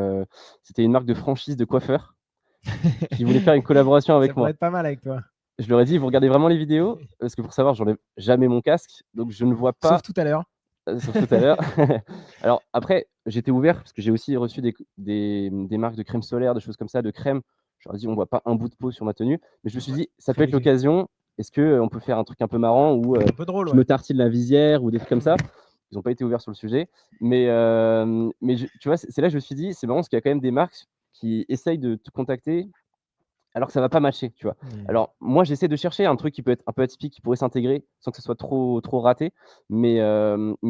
c'était une marque de franchise de coiffeurs qui voulait faire une collaboration Ça avec pourrait moi. être pas mal avec toi. Je leur ai dit: «Vous regardez vraiment les vidéos?» Parce que pour savoir, j'enlève jamais mon casque, donc je ne vois Sauf pas, tout à l'heure. sauf tout à l'heure. Alors après, j'étais ouvert parce que j'ai aussi reçu des marques de crème solaire, des choses comme ça, de crème. Je leur ai dit: «On voit pas un bout de peau sur ma tenue», mais je me suis dit: «Ça peut Très être léger. l'occasion. Est-ce qu'on peut faire un truc un peu marrant où, Un peu drôle, je ouais. me tartine la visière ou des trucs comme ça?» Ils ont pas été ouverts sur le sujet, mais tu vois, c'est là que je me suis dit: «C'est marrant parce qu'il y a quand même des marques qui essayent de te contacter alors que ça va pas matcher», tu vois? Alors moi, j'essaie de chercher un truc qui peut être un peu atypique, qui pourrait s'intégrer sans que ce soit trop raté, mais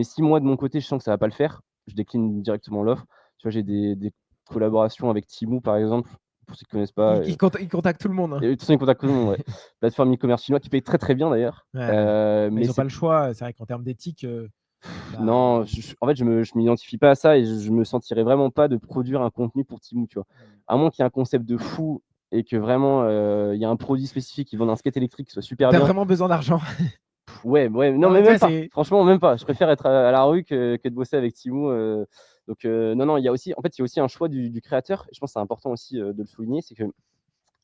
si moi de mon côté, je sens que ça va pas le faire, je décline directement l'offre. Tu vois, j'ai des collaborations avec Temu par exemple, pour ceux qui connaissent pas, Il contacte tout le monde. Hein. et de toute façon ils contactent tout le monde, ouais. Plateforme e-commerce chinois qui paye très, très bien d'ailleurs, Ouais. Mais mais ils n'ont c'est pas le choix. C'est vrai qu'en termes d'éthique, bah, non, en fait, je m'identifie pas à ça et je me sentirais vraiment pas de produire un contenu pour Temu, tu vois? À moins qu'il y ait un concept de fou et que vraiment, il y a un produit spécifique, qui vendent un skate électrique qui soit super tu as bien. vraiment besoin d'argent. Ouais, non, Non, mais mais tu vois, même pas. Franchement, même pas. Je préfère être à la rue que de bosser avec Temu, donc non, il y a aussi un choix du créateur et je pense que c'est important aussi, de le souligner, c'est que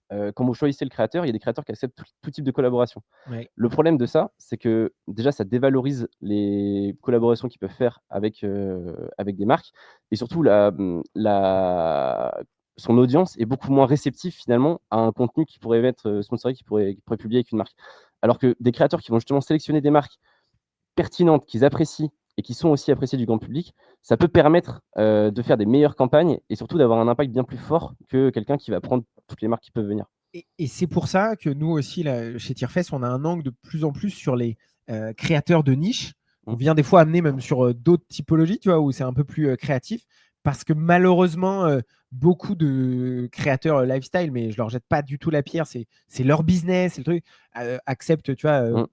quand vous choisissez le créateur, il y a des créateurs qui acceptent tout type de collaboration. Ouais. Le problème de ça, c'est que déjà, ça dévalorise les collaborations qu'ils peuvent faire avec des marques et surtout son audience est beaucoup moins réceptive finalement à un contenu qui pourrait être sponsorisé, qui pourrait publier avec une marque. Alors que des créateurs qui vont justement sélectionner des marques pertinentes, qu'ils apprécient et qui sont aussi appréciées du grand public, ça peut permettre de faire des meilleures campagnes et surtout d'avoir un impact bien plus fort que quelqu'un qui va prendre toutes les marques qui peuvent venir. Et c'est pour ça que nous aussi, là, chez Tierfest, on a un angle de plus en plus sur les créateurs de niche. On vient des fois amener même sur d'autres typologies, tu vois, où c'est un peu plus créatif. Parce que malheureusement, beaucoup de créateurs lifestyle, mais je leur jette pas du tout la pierre, c'est leur business, c'est le truc, acceptent, tu vois,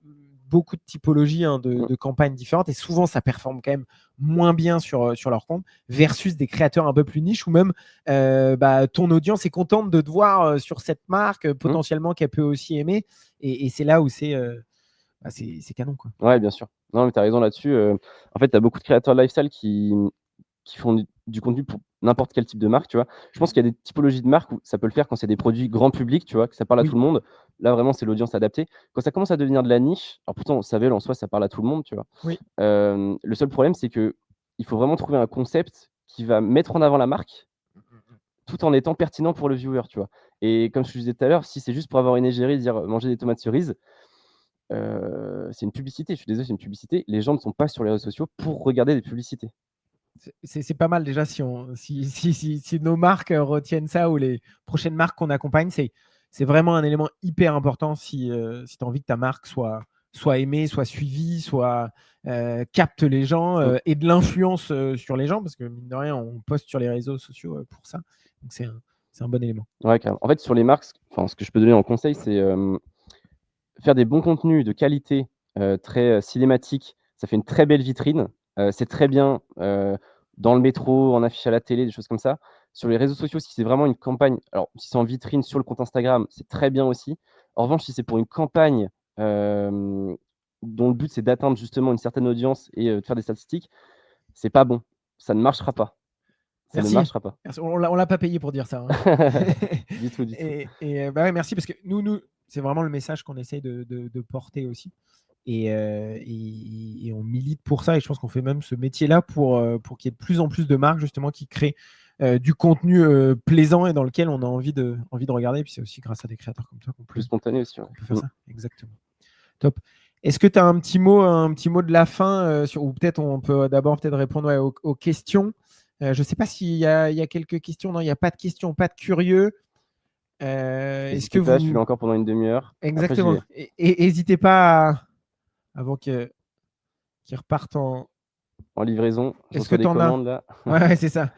beaucoup de typologies de campagnes différentes. Et souvent, ça performe quand même moins bien sur leur compte versus des créateurs un peu plus niche ou même ton audience est contente de te voir sur cette marque potentiellement qu'elle peut aussi aimer et c'est là où c'est canon quoi. Ouais, bien sûr. Non, mais tu as raison là-dessus. En fait, tu as beaucoup de créateurs lifestyle qui font du contenu pour n'importe quel type de marque, tu vois. Je pense qu'il y a des typologies de marques où ça peut le faire quand c'est des produits grand public, tu vois, que ça parle à tout le monde. Là, vraiment, c'est l'audience adaptée. Quand ça commence à devenir de la niche, alors pourtant, Savel en soi, ça parle à tout le monde, tu vois. Oui. Le seul problème, c'est qu'il faut vraiment trouver un concept qui va mettre en avant la marque tout en étant pertinent pour le viewer, tu vois. Et comme je te disais tout à l'heure, si c'est juste pour avoir une égérie, dire manger des tomates cerises, c'est une publicité. Je suis désolé, c'est une publicité. Les gens ne sont pas sur les réseaux sociaux pour regarder des publicités. C'est pas mal déjà si nos marques retiennent ça ou les prochaines marques qu'on accompagne, c'est vraiment un élément hyper important si tu as envie que ta marque soit aimée, soit suivie, soit capte les gens et de l'influence sur les gens parce que mine de rien, on poste sur les réseaux sociaux pour ça. Donc c'est un bon élément. Ouais, carrément. En fait, sur les marques, ce que je peux donner en conseil, c'est faire des bons contenus de qualité, très cinématiques. Ça fait une très belle vitrine. C'est très bien dans le métro, en affiche à la télé, des choses comme ça. Sur les réseaux sociaux, si c'est vraiment une campagne, alors si c'est en vitrine sur le compte Instagram, c'est très bien aussi. En revanche, si c'est pour une campagne dont le but c'est d'atteindre justement une certaine audience et de faire des statistiques, c'est pas bon. Ça ne marchera pas. Ça ne Merci. marchera pas. Merci. On l'a pas payé pour dire ça. Du tout. Et bah ouais, merci parce que nous, c'est vraiment le message qu'on essaye de porter aussi. Et on milite pour ça. Et je pense qu'on fait même ce métier-là pour qu'il y ait de plus en plus de marques justement qui créent du contenu plaisant et dans lequel on a envie de regarder. Et puis c'est aussi grâce à des créateurs comme toi qu'on peut, Plus spontané aussi. qu'on peut faire ça. Exactement. Top. Est-ce que tu as un petit mot de la fin ou peut-être on peut d'abord peut-être répondre aux questions. Je ne sais pas s'il y a quelques questions. Non, il n'y a pas de questions, pas de curieux. Est-ce que je suis là encore pendant une demi-heure. Exactement. Et n'hésitez pas avant qu'ils repartent en livraison. Est-ce que tu en as là. Ouais, c'est ça.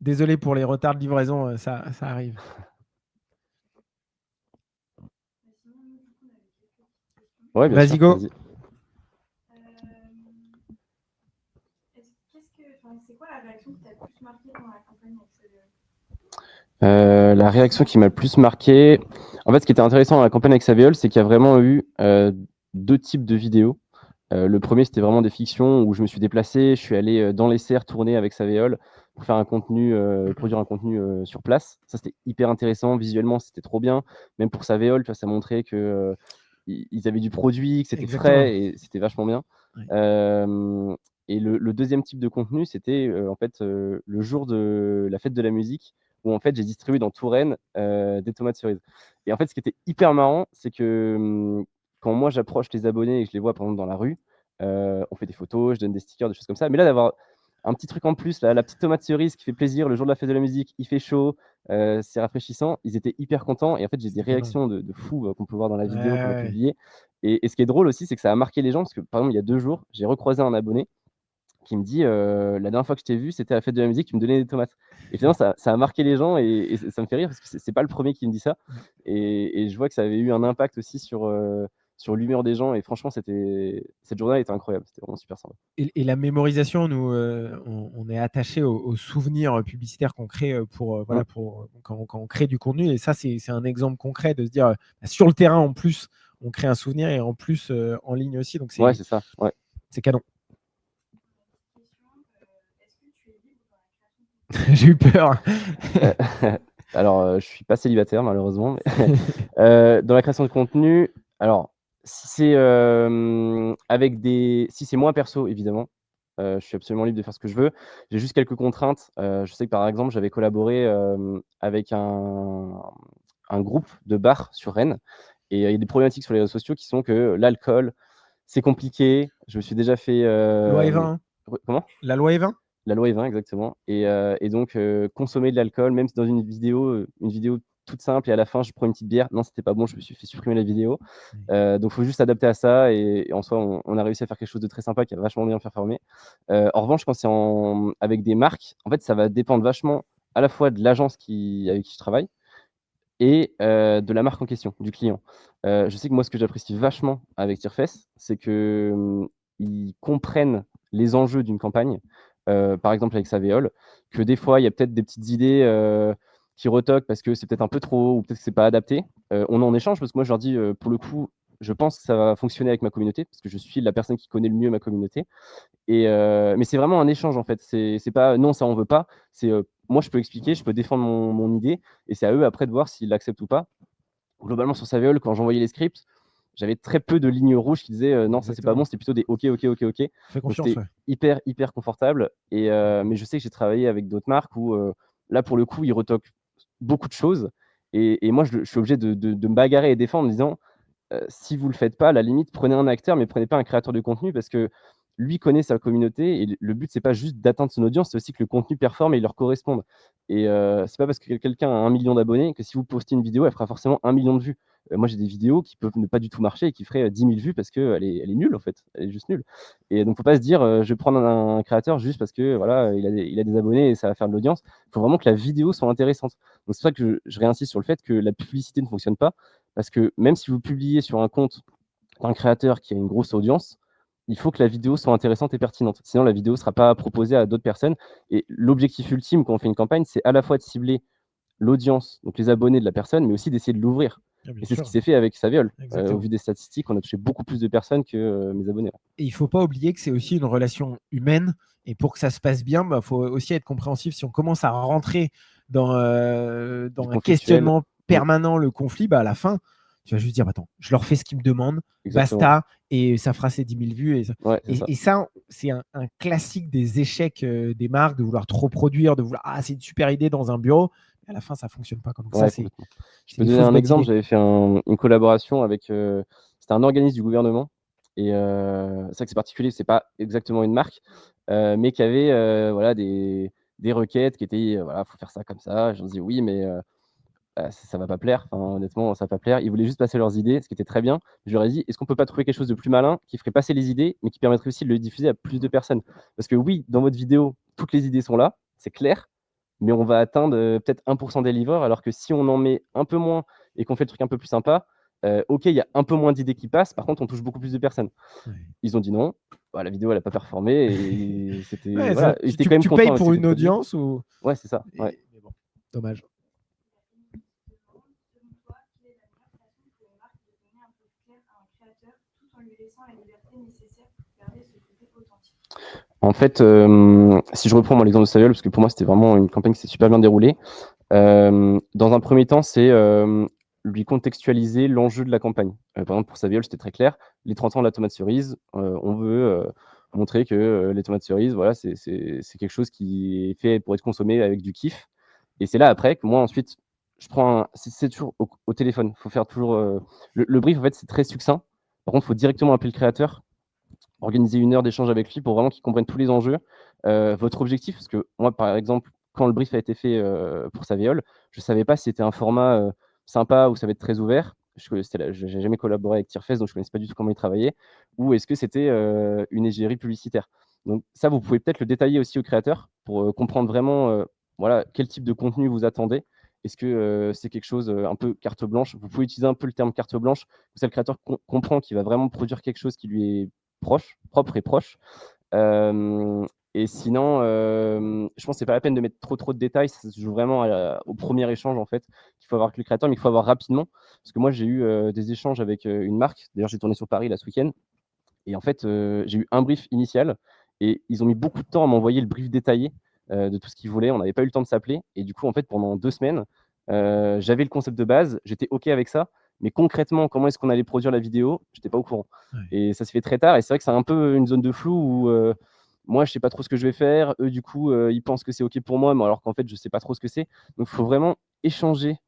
Désolé pour les retards de livraison, ça arrive. Ouais, bien sûr. Vas-y, go. Vas-y. C'est quoi la réaction qui t'a le plus marqué dans la campagne avec La réaction qui m'a le plus marqué, en fait, ce qui était intéressant dans la campagne avec Savéole, c'est qu'il y a vraiment eu deux types de vidéos. Le premier, c'était vraiment des fictions où je me suis déplacé, je suis allé dans les serres tourner avec Savéole pour faire un contenu, produire un contenu sur place. Ça, c'était hyper intéressant. Visuellement, c'était trop bien. Même pour Savéole, tu vois, ça montrait que ils avaient du produit, que c'était frais et c'était vachement bien. Ouais. Et le deuxième type de contenu, c'était en fait le jour de la fête de la musique où en fait j'ai distribué dans Touraine des tomates cerises. Et en fait, ce qui était hyper marrant, c'est que quand moi j'approche les abonnés et que je les vois par exemple dans la rue, on fait des photos, je donne des stickers, des choses comme ça. Mais là, d'avoir un petit truc en plus, la petite tomate cerise qui fait plaisir le jour de la fête de la musique, il fait chaud, c'est rafraîchissant. Ils étaient hyper contents et en fait, j'ai des réactions de fous qu'on peut voir dans la vidéo qu'on a publiée. Et ce qui est drôle aussi, c'est que ça a marqué les gens parce que par exemple, il y a 2 jours, j'ai recroisé un abonné qui me dit la dernière fois que je t'ai vu, c'était à la fête de la musique, tu me donnais des tomates. Et finalement, ça a marqué les gens et ça me fait rire parce que c'est pas le premier qui me dit ça. Et je vois que ça avait eu un impact aussi sur l'humeur des gens. Et franchement, cette journée était incroyable. C'était vraiment super sympa. Et la mémorisation, nous, on est attaché aux souvenirs publicitaires qu'on crée pour quand on crée du contenu. Et ça, c'est un exemple concret de se dire sur le terrain, en plus, on crée un souvenir et en plus en ligne aussi. Donc, ouais, c'est ça. Ouais. C'est canon. J'ai eu peur. Alors, je suis pas célibataire malheureusement. Dans la création de contenu, alors si c'est si c'est moins perso évidemment, je suis absolument libre de faire ce que je veux. J'ai juste quelques contraintes. Je sais que par exemple, j'avais collaboré avec un groupe de bars sur Rennes et il y a des problématiques sur les réseaux sociaux qui sont que l'alcool, c'est compliqué. Je me suis déjà fait, Loi E20, hein. comment? La loi E20? La loi E20 exactement et donc consommer de l'alcool, même si dans une vidéo toute simple et à la fin je prends une petite bière, non c'était pas bon, je me suis fait supprimer la vidéo. Donc faut juste s'adapter à ça et en soi on a réussi à faire quelque chose de très sympa qui a vachement bien performé. En revanche quand c'est avec des marques, en fait ça va dépendre vachement à la fois de l'agence avec qui je travaille et de la marque en question, du client. Je sais que moi ce que j'apprécie vachement avec Tirefest, c'est que, ils comprennent les enjeux d'une campagne, par exemple avec Saveol, que des fois il y a peut-être des petites idées, qui retoquent parce que c'est peut-être un peu trop ou peut-être que c'est pas adapté. On en échange parce que moi je leur dis, pour le coup, je pense que ça va fonctionner avec ma communauté parce que je suis la personne qui connaît le mieux ma communauté mais c'est vraiment un échange en fait. C'est pas non, ça on veut pas. C'est moi je peux expliquer, je peux défendre mon idée et c'est à eux après de voir s'ils l'acceptent ou pas. Globalement sur Saveol, quand j'envoyais les scripts, j'avais très peu de lignes rouges qui disaient non, ça c'est pas Exactement. bon, c'était plutôt des OK, OK, OK, OK. Fais Donc confiance, c'était ouais. hyper confortable mais je sais que j'ai travaillé avec d'autres marques où là pour le coup, ils retoquent beaucoup de choses et moi je suis obligé de me bagarrer et défendre en disant si vous le faites pas, à la limite, prenez un acteur, mais prenez pas un créateur de contenu parce que lui connaît sa communauté et le but, c'est pas juste d'atteindre son audience, c'est aussi que le contenu performe et leur corresponde. Et c'est pas parce que quelqu'un a 1 million d'abonnés que si vous postez une vidéo, elle fera forcément 1 million de vues. Moi, j'ai des vidéos qui peuvent ne pas du tout marcher et qui feraient 10 000 vues parce qu'elle est nulle, en fait. Elle est juste nulle. Et donc, faut pas se dire, je vais prendre un créateur juste parce que voilà, il a des abonnés et ça va faire de l'audience. Il faut vraiment que la vidéo soit intéressante. Donc, c'est pour ça que je réinsiste sur le fait que la publicité ne fonctionne pas parce que même si vous publiez sur un compte d'un créateur qui a une grosse audience, il faut que la vidéo soit intéressante et pertinente. Sinon, la vidéo ne sera pas proposée à d'autres personnes. Et l'objectif ultime quand on fait une campagne, c'est à la fois de cibler l'audience, donc les abonnés de la personne, mais aussi d'essayer de l'ouvrir. Ah, bien Et c'est ce sûr. qui s'est fait avec Saviol. Au Exactement. vu des statistiques, on a touché beaucoup plus de personnes que mes abonnés. Et il ne faut pas oublier que c'est aussi une relation humaine. Et pour que ça se passe bien, il faut aussi être compréhensif. Si on commence à rentrer dans un Conflictuel. questionnement permanent, le conflit, à la fin, tu vas juste dire attends, je leur fais ce qu'ils me demandent, Exactement. basta, et ça fera ses 10 000 vues. Ouais, c'est ça. Et ça, c'est un classique des échecs des marques, de vouloir trop produire, de vouloir c'est une super idée dans un bureau. Mais à la fin, ça ne fonctionne pas. Donc, Ouais, ça, c'est complètement. Je peux des donner fausses un bonnes exemple. idées. J'avais fait une collaboration avec c'était un organisme du gouvernement et c'est vrai que c'est particulier, c'est pas exactement une marque, mais qui avait voilà des requêtes qui étaient voilà, faut faire ça comme ça. Je leur dis oui, mais ça va pas plaire. Enfin, honnêtement, ça va pas plaire. Ils voulaient juste passer leurs idées, ce qui était très bien. Je leur ai dit: «Est-ce qu'on peut pas trouver quelque chose de plus malin qui ferait passer les idées, mais qui permettrait aussi de le diffuser à plus de personnes?» Parce que oui, dans votre vidéo, toutes les idées sont là, c'est clair, mais on va atteindre peut-être 1 % des livreurs, alors que si on en met un peu moins et qu'on fait le truc un peu plus sympa, OK, il y a un peu moins d'idées qui passent, par contre, on touche beaucoup plus de personnes. Ouais. Ils ont dit non. La vidéo, elle a pas performé et c'était Ouais, voilà, ils étaient quand même tu contents payes avec ce pour qu'ils une ont produit. audience ou. Ouais, c'est ça, ouais. Mais bon, dommage. Selon toi, quelle est la meilleure façon pour une marque de donner un peu clair à un créateur tout en lui laissant la liberté nécessaire pour garder ce côté authentique? En fait, si je reprends moi l'exemple de Saviol, parce que pour moi, c'était vraiment une campagne qui s'est super bien déroulée. Dans un premier temps, c'est lui contextualiser l'enjeu de la campagne. Par exemple, pour Saviol, c'était très clair. Les 30 ans de la tomate cerise, on veut montrer que les tomates cerises, voilà, c'est quelque chose qui est fait pour être consommé avec du kiff. Et c'est là après que moi ensuite, je prends c'est toujours au téléphone. Il faut faire toujours le brief en fait, c'est très succinct. Par contre, il faut directement appeler le créateur, organiser 1 heure d'échange avec lui pour vraiment qu'il comprenne tous les enjeux. Votre objectif, parce que moi, par exemple, quand le brief a été fait pour Saveol, je ne savais pas si c'était un format sympa ou ça va être très ouvert. Je n'ai jamais collaboré avec Tirefest, donc je ne connaissais pas du tout comment ils travaillaient. Ou est-ce que c'était une égérie publicitaire. Donc ça, vous pouvez peut-être le détailler aussi au créateur pour comprendre vraiment voilà, quel type de contenu vous attendez. Est-ce que c'est quelque chose un peu carte blanche? Vous pouvez utiliser un peu le terme carte blanche, comme ça le créateur comprend qu'il va vraiment produire quelque chose qui lui est propre et proche. Et sinon, je pense que c'est pas la peine de mettre trop de détails. Ça se joue vraiment au premier échange en fait, qu'il faut avoir avec le créateur, mais il faut avoir rapidement. Parce que moi, j'ai eu des échanges avec une marque. D'ailleurs, j'ai tourné sur Paris là ce week-end. Et en fait, j'ai eu un brief initial et ils ont mis beaucoup de temps à m'envoyer le brief détaillé de tout ce qu'ils voulaient. On n'avait pas eu le temps de s'appeler. Et du coup, en fait, pendant 2 semaines, J'avais le concept de base, j'étais OK avec ça, mais concrètement, comment est-ce qu'on allait produire la vidéo, j'étais pas au courant. Ouais. Et ça se fait très tard, et c'est vrai que c'est un peu une zone de flou où moi, je sais pas trop ce que je vais faire. Eux, du coup, ils pensent que c'est OK pour moi, mais alors qu'en fait, je sais pas trop ce que c'est. Donc, il faut vraiment échanger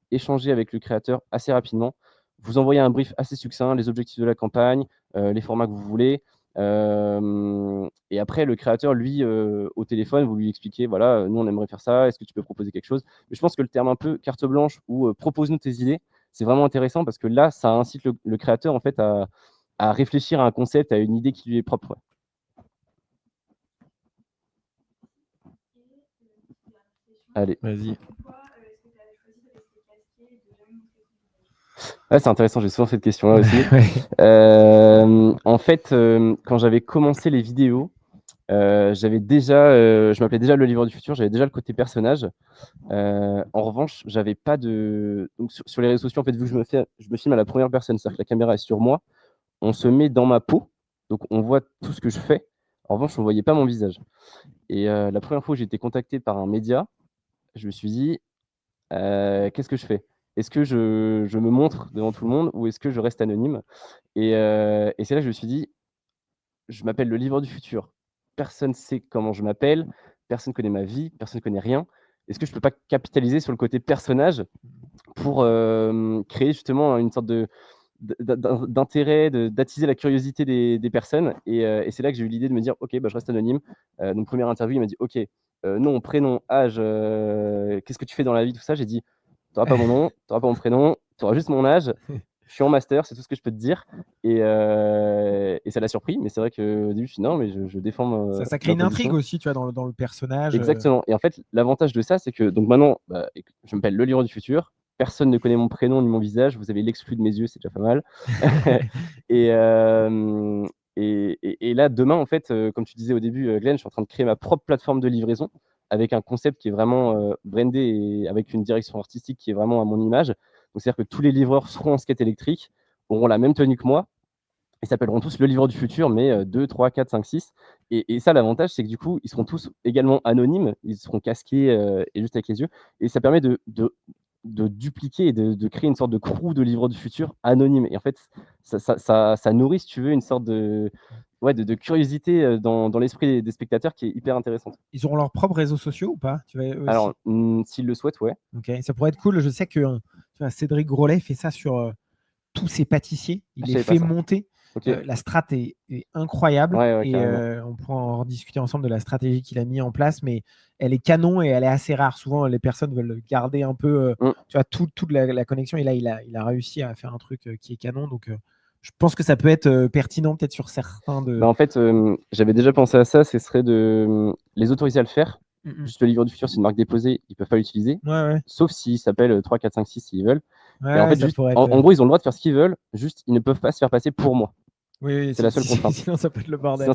avec le créateur assez rapidement. Vous envoyez un brief assez succinct, les objectifs de la campagne, les formats que vous voulez. Et après, le créateur, lui, au téléphone, vous lui expliquez, voilà, nous, on aimerait faire ça, est-ce que tu peux proposer quelque chose? Mais je pense que le terme un peu carte blanche ou propose-nous tes idées, c'est vraiment intéressant parce que là, ça incite le créateur, en fait, à réfléchir à un concept, à une idée qui lui est propre. Ouais. Allez. Vas-y. Pourquoi est-ce que tu as choisi de rester casqué et de jamais montrer ton visage? Ouais, c'est intéressant, j'ai souvent cette question-là aussi. Ouais. En fait, quand j'avais commencé les vidéos, j'avais déjà, je m'appelais déjà Le Livre du Futur, j'avais déjà le côté personnage. En revanche, j'avais pas de. Donc, sur les réseaux sociaux, en fait, vu que je me filme à la première personne, c'est-à-dire que la caméra est sur moi, on se met dans ma peau, donc on voit tout ce que je fais. En revanche, on voyait pas mon visage. Et la première fois où j'ai été contacté par un média, je me suis dit, qu'est-ce que je fais? Est-ce que je me montre devant tout le monde ou est-ce que je reste anonyme? Et c'est là que je me suis dit, je m'appelle Le Livre du Futur. Personne sait comment je m'appelle, personne connaît ma vie, personne connaît rien. Est-ce que je peux pas capitaliser sur le côté personnage pour créer justement une sorte d'intérêt, d'attiser la curiosité des personnes? Et c'est là que j'ai eu l'idée de me dire, ok, bah, je reste anonyme. Donc première interview, il m'a dit, ok, nom, prénom, âge, qu'est-ce que tu fais dans la vie, tout ça. J'ai dit, tu n'auras pas mon nom, tu n'auras pas mon prénom, tu auras juste mon âge. Je suis en master, c'est tout ce que je peux te dire. Et ça l'a surpris, mais c'est vrai qu'au début, je suis non, mais je défends Ça crée ma une intrigue position. aussi, tu vois, dans le personnage. Exactement. Et en fait, l'avantage de ça, c'est que donc maintenant, bah, je m'appelle Le Livre du Futur. Personne ne connaît mon prénom ni mon visage. Vous avez l'exclu de mes yeux, c'est déjà pas mal. et, et là, demain, en fait, comme tu disais au début, Glenn, je suis en train de créer ma propre plateforme de livraison avec un concept qui est vraiment brandé et avec une direction artistique qui est vraiment à mon image. Donc, c'est-à-dire que tous les livreurs seront en skate électrique, auront la même tenue que moi. Ils s'appelleront tous Le Livre du Futur, mais 2, 3, 4, 5, 6. Et ça, l'avantage, c'est que du coup, ils seront tous également anonymes. Ils seront casqués et juste avec les yeux. Et ça permet de dupliquer et de créer une sorte de crew de Livre du Futur anonyme. Et en fait, ça nourrit, si tu veux, une sorte de curiosité dans l'esprit des spectateurs qui est hyper intéressante. Ils auront leurs propres réseaux sociaux ou pas? Tu vas aussi... Alors, s'ils le souhaitent, ouais. Ok, ça pourrait être cool. Je sais que tu vois, Cédric Grolet fait ça sur tous ses pâtissiers. Il les fait monter. Okay. La strat est incroyable. Ouais, et on pourra en rediscuter ensemble de la stratégie qu'il a mis en place, mais elle est canon et elle est assez rare. Souvent, les personnes veulent garder un peu tu vois, toute la connexion. Et là, il a réussi à faire un truc qui est canon. Donc, je pense que ça peut être pertinent peut-être sur certains de... Bah en fait, j'avais déjà pensé à ça. Ce serait de les autoriser à le faire. Juste Le Livre du Futur, c'est une marque déposée, ils peuvent pas l'utiliser. Ouais. Sauf s'ils s'appellent 3, 4, 5, 6 s'ils veulent. Ouais, et en fait, juste, en gros, ils ont le droit de faire ce qu'ils veulent, juste ils ne peuvent pas se faire passer pour moi. Oui, c'est la seule contrainte. Sinon, ça peut être le bordel.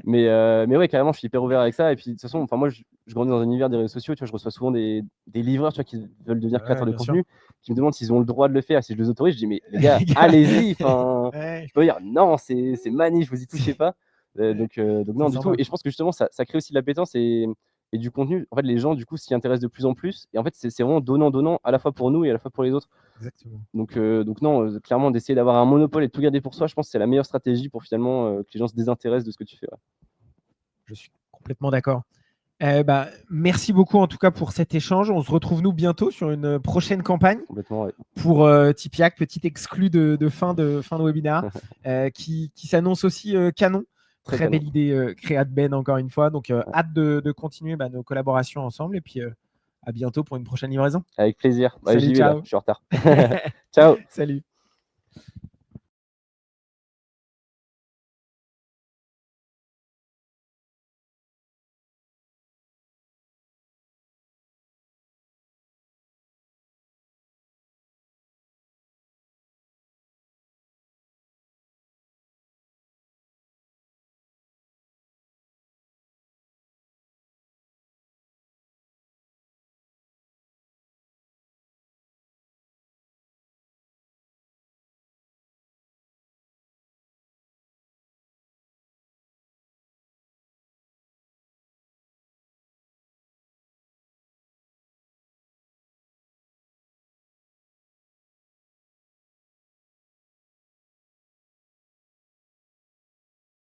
mais ouais, carrément, je suis hyper ouvert avec ça. Et puis, de toute façon, moi, je grandis dans un univers des réseaux sociaux. Tu vois, je reçois souvent des livreurs, tu vois, qui veulent devenir créateurs de contenu, qui me demandent s'ils ont le droit de le faire. Si je les autorise, je dis, mais les gars, allez-y. Je peux dire, non, c'est magnifique, vous y touchez pas. Donc non, du tout. Et je pense que justement, ça crée aussi de l'appétence et du contenu. En fait, les gens, du coup, s'y intéressent de plus en plus. Et en fait, c'est vraiment donnant, à la fois pour nous et à la fois pour les autres. Exactement. Donc non, clairement, d'essayer d'avoir un monopole et de tout garder pour soi, je pense que c'est la meilleure stratégie pour finalement que les gens se désintéressent de ce que tu fais. Ouais. Je suis complètement d'accord. Merci beaucoup en tout cas pour cet échange. On se retrouve nous bientôt sur une prochaine campagne. Complètement, ouais. Pour Tipiak, petit exclu de fin de webinaire qui s'annonce aussi canon. Très belle idée créa de Ben encore une fois. Donc hâte de continuer nos collaborations ensemble et puis à bientôt pour une prochaine livraison. Avec plaisir. Salut, j'y vais ciao. là, je suis en retard. Ciao. Salut.